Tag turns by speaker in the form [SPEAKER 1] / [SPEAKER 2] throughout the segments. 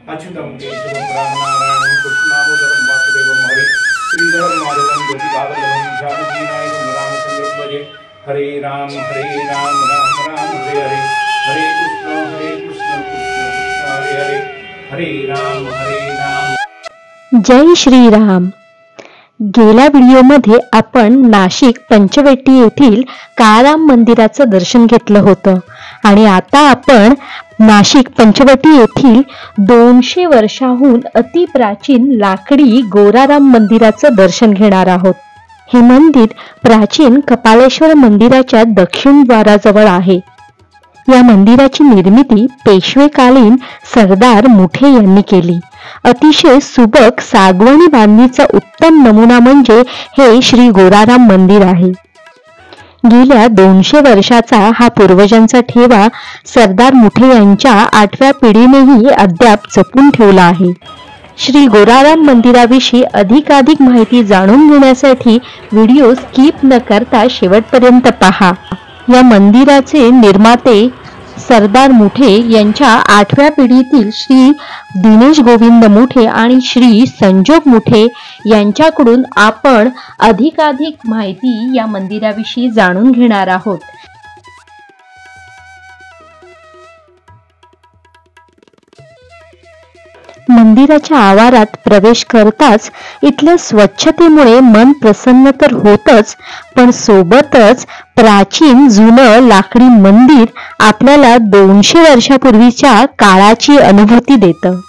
[SPEAKER 1] अच्युतं केशवं रामनारायणं कृष्णामोदरं वासुदेवं हरे श्रीधरं माधवं गोपिकावल्लभं जानकीनायकं रामचन्द्रं भजे। हरे राम राम राम हरे हरे, हरे कृष्ण कृष्ण कृष्ण हरे हरे, हरे राम।
[SPEAKER 2] जय श्रीराम। गेल्या व्हिडिओमध्ये आपण नाशिक पंचवटी येथील काळाराम मंदिराचं दर्शन घेतलं होतं आणि आता आपण नाशिक पंचवटी येथील 200 वर्षाहून अतिप्राचीन लाकडी गोराराम मंदिराचं दर्शन घेणार आहोत। हे मंदिर प्राचीन कपालेश्वर मंदिराच्या दक्षिण द्वाराजवळ आहे। या मंदिराची निर्मिती पेशवेकालीन सरदार मुठे यांनी केली। अतिशय सुबक सागवणी बांधणीचा उत्तम नमुना म्हणजे हे श्री गोराराम मंदिर आहे। गेल्या 200 वर्षाचा हा पूर्वजांचा ठेवा सरदार मुठे यांच्या 8व्या पिढीनेही अद्याप जपून ठेवला आहे। श्री गोराराम मंदिराविषयी अधिकाधिक माहिती जाणून घेण्यासाठी व्हिडिओ स्किप न करता शेवटपर्यंत पहा। या मंदिराचे निर्माते सरदार मुठे यांच्या 8व्या पिढीतील श्री दिनेश गोविंद मुठे आणि श्री संजोग मुठे यांच्याकडून आपण अधिकाधिक माहिती या मंदिराविषयी जाणून घेणार आहोत। मंदिराच्या आवारात प्रवेश करताच इथल्या स्वच्छतेमुळे मन प्रसन्न तर होतच, पण सोबतच प्राचीन जुनं लाकडी मंदिर आपल्याला 200 वर्षापूर्वीच्या काळाची अनुभूती देतं।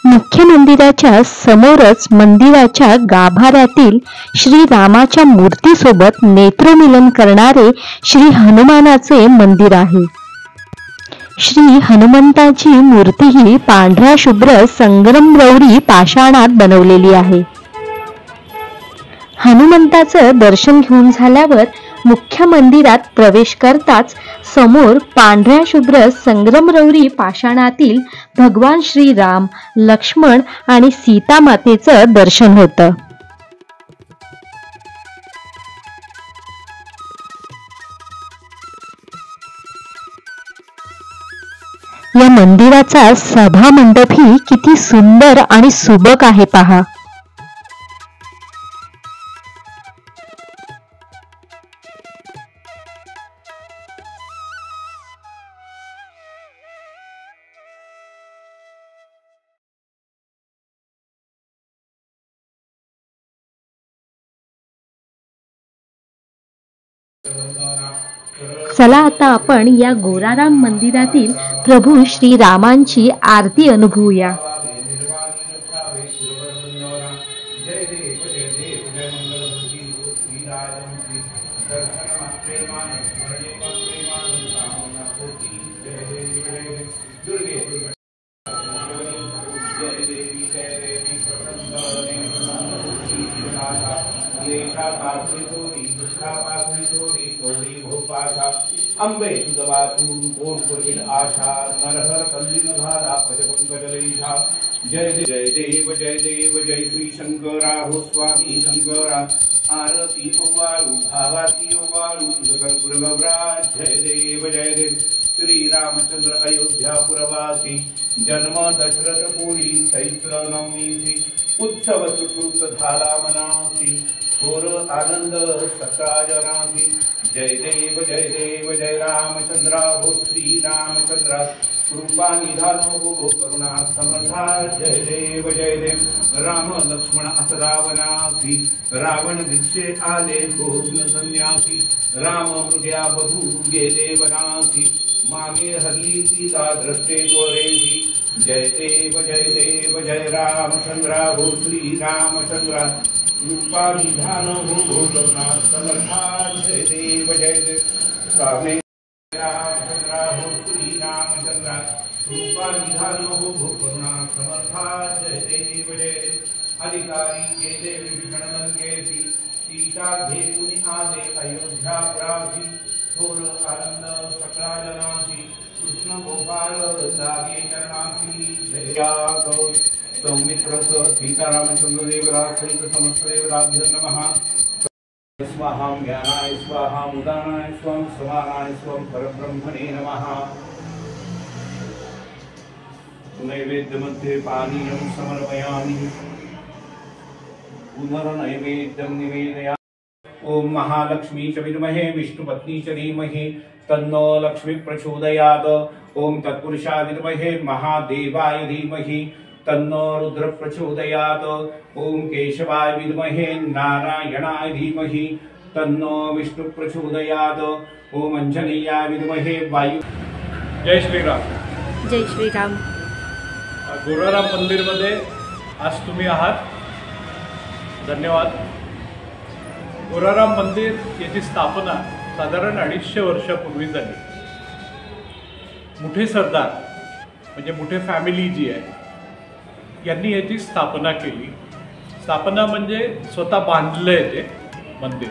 [SPEAKER 2] मुख्य मंदिराच्या समोरच मंदिराच्या गाभाऱ्यातील श्री रामाच्या मूर्तीसोबत नेत्रमिलन करणारे श्री हनुमानाचे मंदिर आहे। श्री हनुमंताची मूर्ती ही पांढऱ्या शुभ्र संगमरवरी पाषाणात बनवलेली आहे। हनुमंताचं दर्शन घेऊन झाल्यावर मुख्य मंदिरात प्रवेश करताच समोर पांढऱ्या शुभ्र संगमरवरी पाषाणातील भगवान श्रीराम, लक्ष्मण आणि सीता मातेचं दर्शन होतं। या मंदिराचा सभा मंडपही किती सुंदर आणि सुबक आहे पहा। चला आता आपण या गोराराम मंदिरातील प्रभू श्री रामांची आरती अनुभवूया।
[SPEAKER 1] अंबे तुझवातून कोण करील आशा, नरहर कल्लीन धारा पजपंकजलेशा। जय देव जय श्री शंकरा हो स्वामी शंकरा। आरती ओवाळू भावाती ओवाळू तुझकर पुरवराज। जय देव श्री रामचंद्र अयोध्यापुरवासी। जन्म दशरथ पुरी चैत्र नवमीसी। उत्सव सुकृत झाला मनासी। थोर आनंद सका जनासी। जय देव जय रामचंद्रा हो श्री रामचंद्रा। कृपा निधानो हो करुणा समर्था। जय देव राम लक्ष्मण अस रावणासी। रावण भिक्षे आले हो संन्यासी। राम हृदया बधू गेले वनासी। मागे हरली सीता दृष्टे त्वरेसी। जय देव जय रामचंद्रा हो श्री रामचंद्रा। रूपा निधान हो करुणा समर्था। जय देव रामे रामचंद्रा हो श्री रामचंद्रा। रूपा निधान हो करुणा समर्था। जय देव अधिकारी गेले विभीषण लंकेसी। सीता घेऊन आले अयोध्यापुरासी। थोर आनंद सकळा जनासी। कृष्ण गोपाळ लागे चरणासी। जय सौमित्र सीतारामचंद्र देवराज सहित समस्त देवताभ्यो नमः। स्वाहा ज्ञानाय स्वाहा उदानाय स्वं समानाय स्वं परब्रह्मणे नमः। नैवेद्यमध्ये पानीयं समर्पयामि पुनर्नैवेद्यं निवेदयामि। ओम महालक्ष्मी च विद्महे विष्णुपत्नी च धीमहि तन्नो लक्ष्मी प्रचोदयात्। ओम तत्पुरुषाय विद्महे महादेवाय धीमहि तन्नो रुद्र प्रचोदयात्। ओम केशवाय विद्महे नारायणाय धीमहि तन्नो विष्णु प्रचोदयात्। ओम अंजनेयाय विद्महे वायु।
[SPEAKER 3] जय श्रीराम।
[SPEAKER 4] जय श्रीराम।
[SPEAKER 3] गोराराम मंदिर मध्ये आज तुम्ही आहात, धन्यवाद। गोराराम मंदिर याची स्थापना साधारण 250 वर्षापूर्वी झाली। मुठे सरदार म्हणजे मुठे फॅमिली जी आहे यांनी याची स्थापना केली। स्थापना म्हणजे स्वतः बांधलंय ते मंदिर।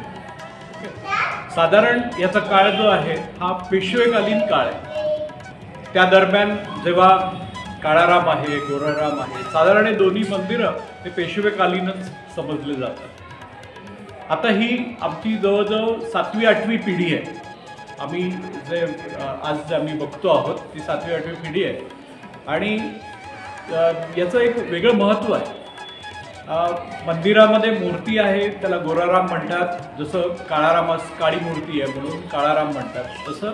[SPEAKER 3] साधारण याचा काळ जो आहे हा पेशवेकालीन काळ आहे। त्या दरम्यान जेव्हा काळाराम आहे, गोराराम आहे, साधारण हे दोन्ही मंदिरं ते पेशवेकालीनच समजले जातात। आता ही आमची जवळजवळ 7वी-8वी पिढी आहे। आम्ही आज आम्ही बघतो आहोत ती 7वी-8वी पिढी आहे आणि याचं एक वेगळं महत्त्व आहे। मंदिरामध्ये मूर्ती आहे त्याला गोराराम म्हणतात, जसं काळारामास काळी मूर्ती आहे म्हणून काळाराम म्हणतात, तसं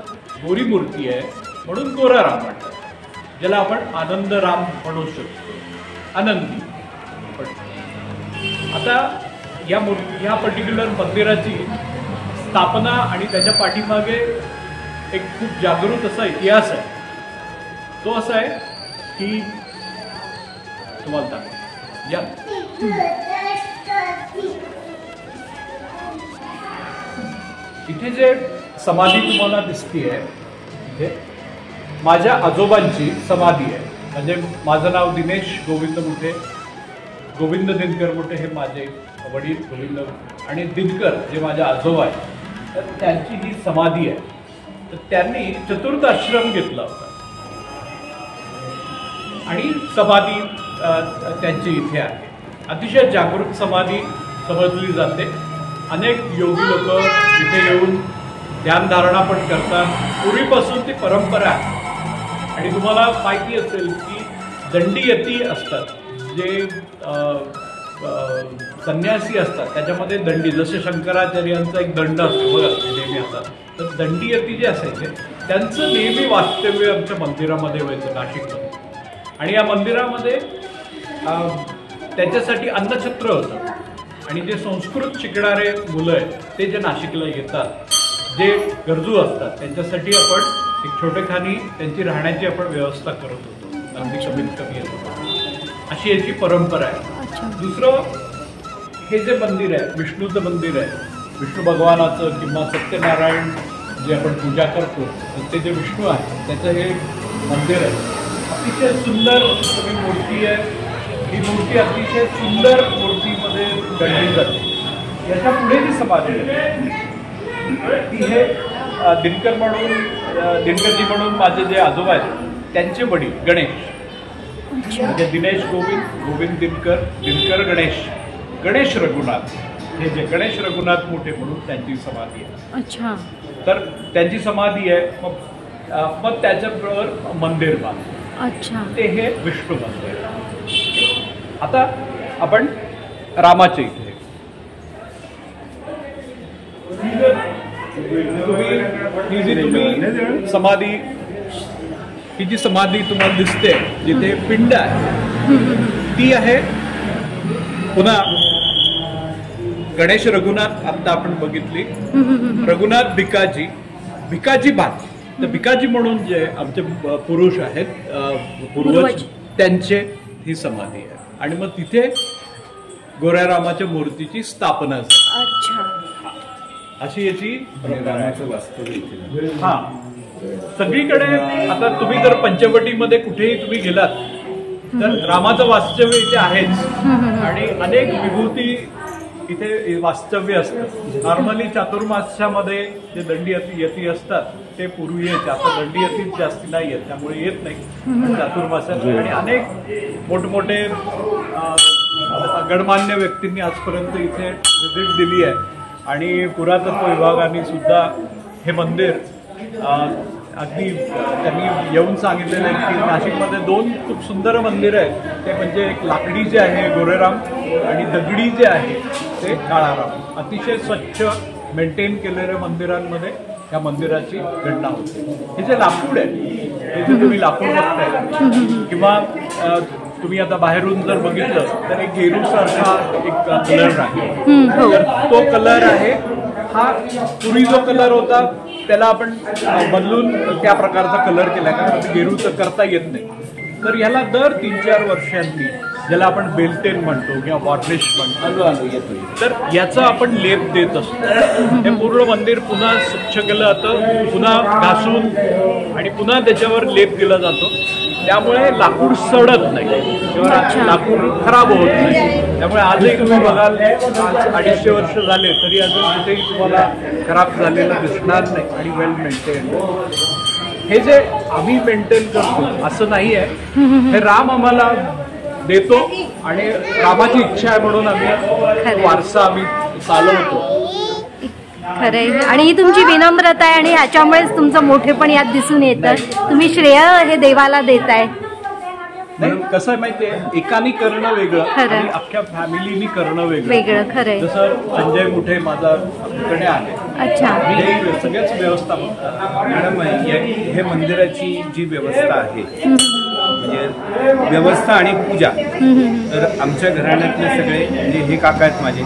[SPEAKER 3] गोरी मूर्ती आहे म्हणून गोराराम म्हणतात, ज्याला आपण आनंदराम म्हणू शकतो, आनंदी। आता या पर्टिक्युलर मंदिराची स्थापना आणि त्याच्या पाठीमागे एक खूप जागृत असा इतिहास आहे। तो असा आहे की तुम्हाला सांगतो या इथे जे समाधी तुम्हाला दिसतीये इथे माझ्या आजोबांची समाधी आहे। म्हणजे माझं नाव दिनेश गोविंद मुठे, गोविंद दिनकर मुठे हे माझे वडील गोविंद, आणि दिनकर जे माझे आजोबा आहेत तर त्यांची ही समाधी आहे। तर त्यांनी चतुर्थ आश्रम घेतला होता आणि समाधी त्यांची इथे आहे। अतिशय जागृत समाधी समजली जाते। अनेक योगी लोक इथे येऊन ध्यानधारणा पण करतात। पूर्वीपासून ती परंपरा आहे आणि तुम्हाला माहिती असेल की दंडीयती असतात, जे संन्यासी असतात त्याच्यामध्ये दंडी, जसे शंकराचार्यांचा एक दंड असतो बघा नेहमी असतात, तर दंडीयती जे असायचे त्यांचं नेहमी वास्तव्य आमच्या मंदिरामध्ये व्हायचं नाशिकमध्ये। आणि या मंदिरामध्ये त्याच्यासाठी अन्नछत्र होतं आणि जे संस्कृत शिकणारे मुलं आहेत ते जे नाशिकला येतात, जे गरजू असतात त्यांच्यासाठी आपण एक छोटेखानी त्यांची राहण्याची आपण व्यवस्था करत होतो, अगदी कमीत कमी येतो, अशी याची परंपरा आहे। दुसरं हे जे मंदिर आहे विष्णूचं मंदिर आहे, विष्णू भगवानाचं किंवा सत्यनारायण जे आपण पूजा करतो ते जे विष्णू आहे त्याचं हे मंदिर आहे। अतिशय सुंदर मूर्ती आहे। ही मूर्ती अतिशय सुंदर मूर्तीमध्ये गणली जाते। याच्या पुढे जी समाधी आहे ती हे दिनकरजी म्हणून माझे जे आजोबा आहेत त्यांचे वडील गणेश, म्हणजे दिनेश गोविंद दिनकर गणेश रघुनाथ, हे जे गणेश रघुनाथ मोठे म्हणून त्यांची समाधी आहे।
[SPEAKER 4] अच्छा।
[SPEAKER 3] तर त्यांची समाधी आहे, मग त्याच्याबरोबर मंदिर बांधलं। अच्छा। ते हे विष्णू मंदिर। आता आपण रामाचे इथे तुम्ही समाधी, ही जी समाधी तुम्हाला दिसते जिथे पिंड आहे ती आहे पुन्हा गणेश रघुनाथ। आता आपण बघितली रघुनाथ भिकाजी बात, तर भिकाजी म्हणून जे आमचे पुरुष आहेत पूर्वज त्यांचे ही समाधी आहे। आणि मग तिथे गोरारामाच्या मूर्तीची स्थापना झाली। अच्छा। अशी याची वास्तव्य। हा सगळीकडे आता तुम्ही जर पंचवटीमध्ये कुठेही तुम्ही गेलात तर रामाचं वास्तव्य इथे आहेच आणि अनेक विभूती इथे वास्तव्य असतं. नॉर्मली चातुर्मास्यामध्ये जे दंडी यती असतात ते पूर्वी यायचे, आता दंडी यतीच जास्ती नाही आहेत त्यामुळे येत नाही चातुर्मास्यात. आणि अनेक मोठमोठे गणमान्य व्यक्तींनी आजपर्यंत इथे व्हिजिट दिली आहे. आणि पुरातत्व विभागाने सुद्धा हे मंदिर अगदी त्यांनी येऊन सांगितलेलं आहे की नाशिकमध्ये 2 खूप सुंदर मंदिरं आहेत. ते म्हणजे एक लाकडी जे आहे गोरेराम आणि दगडी जे आहे ते काळाराम. अतिशय स्वच्छ मेंटेन केलेल्या मंदिरांमध्ये या मंदिराची गणना होते. हे जे लाकूड आहे, हे जे तुम्ही लाकूड बघताय किंवा तुम्ही आता बाहेरून जर बघितलं तर एक गेरूसारखा एक कलर आहे. तर तो कलर आहे. हा पूर्वी जो कलर होता त्याला आपण बदलून त्या प्रकारचा कलर केला, कारण गेरूचं करता येत नाही. तर ह्याला दर 3-4 वर्षांनी, ज्याला आपण बेल्टेन म्हणतो किंवा वॉर्निश म्हणतो, तर याचा आपण लेप देत असतो. हे पूर्ण मंदिर पुन्हा स्वच्छ केलं जातं, पुन्हा घासून आणि पुन्हा त्याच्यावर लेप दिला जातो. त्यामुळे लाकूड सडत नाही किंवा लाकूड खराब होत नाही. त्यामुळे आजही तुम्ही बघाल 250 वर्ष झाले तरी अजून कुठेही तुम्हाला खराब झालेलं दिसणार नाही आणि वेल मेंटेन. हे जे आम्ही मेंटेन करतो असं नाही आहे, हे राम आम्हाला देतो आणि रामाची इच्छा आहे म्हणून आम्ही वारसा आम्ही चालवतो.
[SPEAKER 4] खरंय. आणि ही तुमची विनम्रता आहे आणि ह्याच्यामुळेच तुमचं मोठेपण यात दिसून येतं. तुम्ही श्रेय हे देवाला देताय.
[SPEAKER 3] म्हणून कसं आहे माहितीये, एकाने करणं वेगळं आणि अख्ख्या फॅमिलीनी करणं
[SPEAKER 4] वेगळं. खरंय.
[SPEAKER 3] जसं संजय मुठे माझा पुतणे आहे.
[SPEAKER 4] अच्छा.
[SPEAKER 3] हे सगळ्याच व्यवस्था
[SPEAKER 5] मॅडम, हे मंदिराची जी व्यवस्था आहे म्हणजे व्यवस्था आणि पूजा, तर आमच्या घराण्यातले सगळे म्हणजे हे काका आहेत माझे,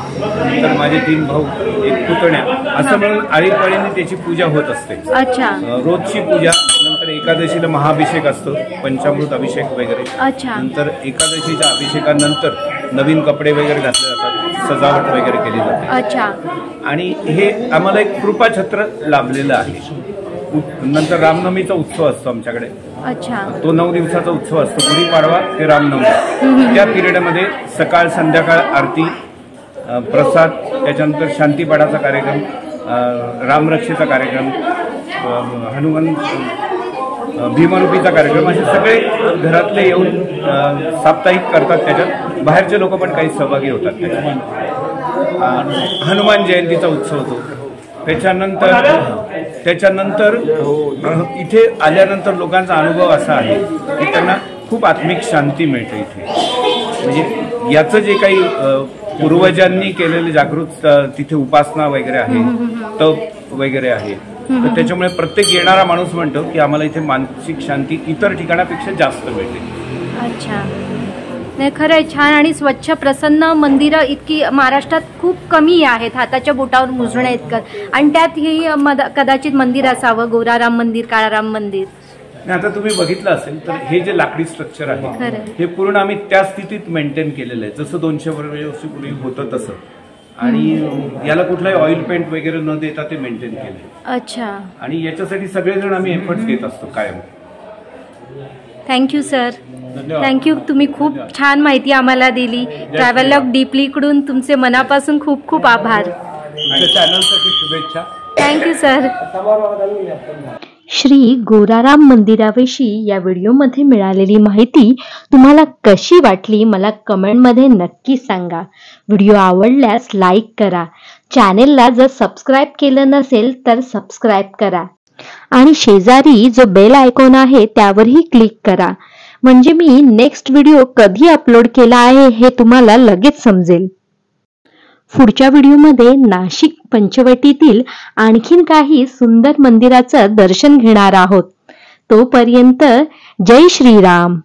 [SPEAKER 5] तर माझे 3 भाऊ, एक पुतण्या, असं म्हणून आळीपाळीने त्याची पूजा होत असते.
[SPEAKER 4] अच्छा.
[SPEAKER 5] रोजची पूजा, नंतर एकादशीला महाअभिषेक असतो, पंचामृत अभिषेक वगैरे.
[SPEAKER 4] अच्छा.
[SPEAKER 5] नंतर एकादशीच्या अभिषेकानंतर नवीन कपडे वगैरे घातले जातात, सजावट वगैरे केली जाते.
[SPEAKER 4] अच्छा.
[SPEAKER 5] आणि हे आम्हाला एक कृपाछत्र लाभलेलं आहे. नंतर रामनवमीचा उत्सव असतो आमच्याकडे.
[SPEAKER 4] अच्छा.
[SPEAKER 5] तो 9 दिवसाचा उत्सव असतो. गुढीपाडवा ते रामनवमी, त्या पिरियडमध्ये सकाळ संध्याकाळ आरती, प्रसाद, त्याच्यानंतर शांतीपाठाचा कार्यक्रम, रामरक्षेचा कार्यक्रम, हनुमान भीमरूपीचा कार्यक्रम, असे सगळे घरातले येऊन साप्ताहिक करतात. त्याच्यात बाहेरचे लोक पण काही सहभागी होतात. त्याच्यात हनुमान जयंतीचा उत्सव होतो. त्याच्यानंतर इथे आल्यानंतर लोकांचा अनुभव असा आहे की त्यांना खूप आत्मिक शांती मिळते इथे. म्हणजे याचं जे काही पूर्वजांनी केलेले जागृत तिथे उपासना वगैरे आहे, तप वगैरे आहे, तर त्याच्यामुळे प्रत्येक येणारा माणूस म्हणतो की आम्हाला इथे मानसिक शांती इतर ठिकाणापेक्षा जास्त मिळते.
[SPEAKER 4] अच्छा. नाही, खरंय. छान आणि स्वच्छ प्रसन्न मंदिरं इतकी महाराष्ट्रात खूप कमी आहेत, हाताच्या बोटावर मोजण्या इतकं. आणि त्यात ही कदाचित मंदिर असावं, गोराराम मंदिर, काळाराम मंदिर.
[SPEAKER 5] आता तुम्ही बघितलं असेल तर हे जे लाकडी स्ट्रक्चर आहे हे पूर्ण आम्ही त्या स्थितीत मेंटेन केलेलं आहे, जसं 200 वर्षापूर्वी होतं तसं. आणि याला कुठलाही ऑइल पेंट वगैरे न देता ते मेंटेन केलंय.
[SPEAKER 4] अच्छा.
[SPEAKER 5] आणि याच्यासाठी सगळेजण आम्ही एफर्ट्स घेत असतो कायम.
[SPEAKER 4] Thank you sir. थँक्यू. तुम्ही खूप छान माहिती आम्हाला दिली. ट्रॅव्हलॉग डीपली कडून तुमचे मनापासून खूप खूप आभार.
[SPEAKER 3] चॅनलसाठी शुभेच्छा.
[SPEAKER 4] Thank you sir.
[SPEAKER 2] श्री गोराराम मंदिराविषयी या व्हिडिओमध्ये मिळालेली माहिती तुम्हाला कशी वाटली मला कमेंटमध्ये नक्की सांगा. व्हिडिओ आवडल्यास लाईक करा. चॅनेलला जर सबस्क्राईब केलं नसेल तर सबस्क्राईब करा आणि शेजारी जो बेल आयकॉन आहे त्यावरही क्लिक करा, म्हणजे मी नेक्स्ट व्हिडिओ कधी अपलोड केला आहे हे तुम्हाला लगेच समजेल. पुढच्या व्हिडिओमध्ये नाशिक पंचवटीतील आणखीन काही सुंदर मंदिराचं दर्शन घेणार आहोत. तोपर्यंत जय श्रीराम.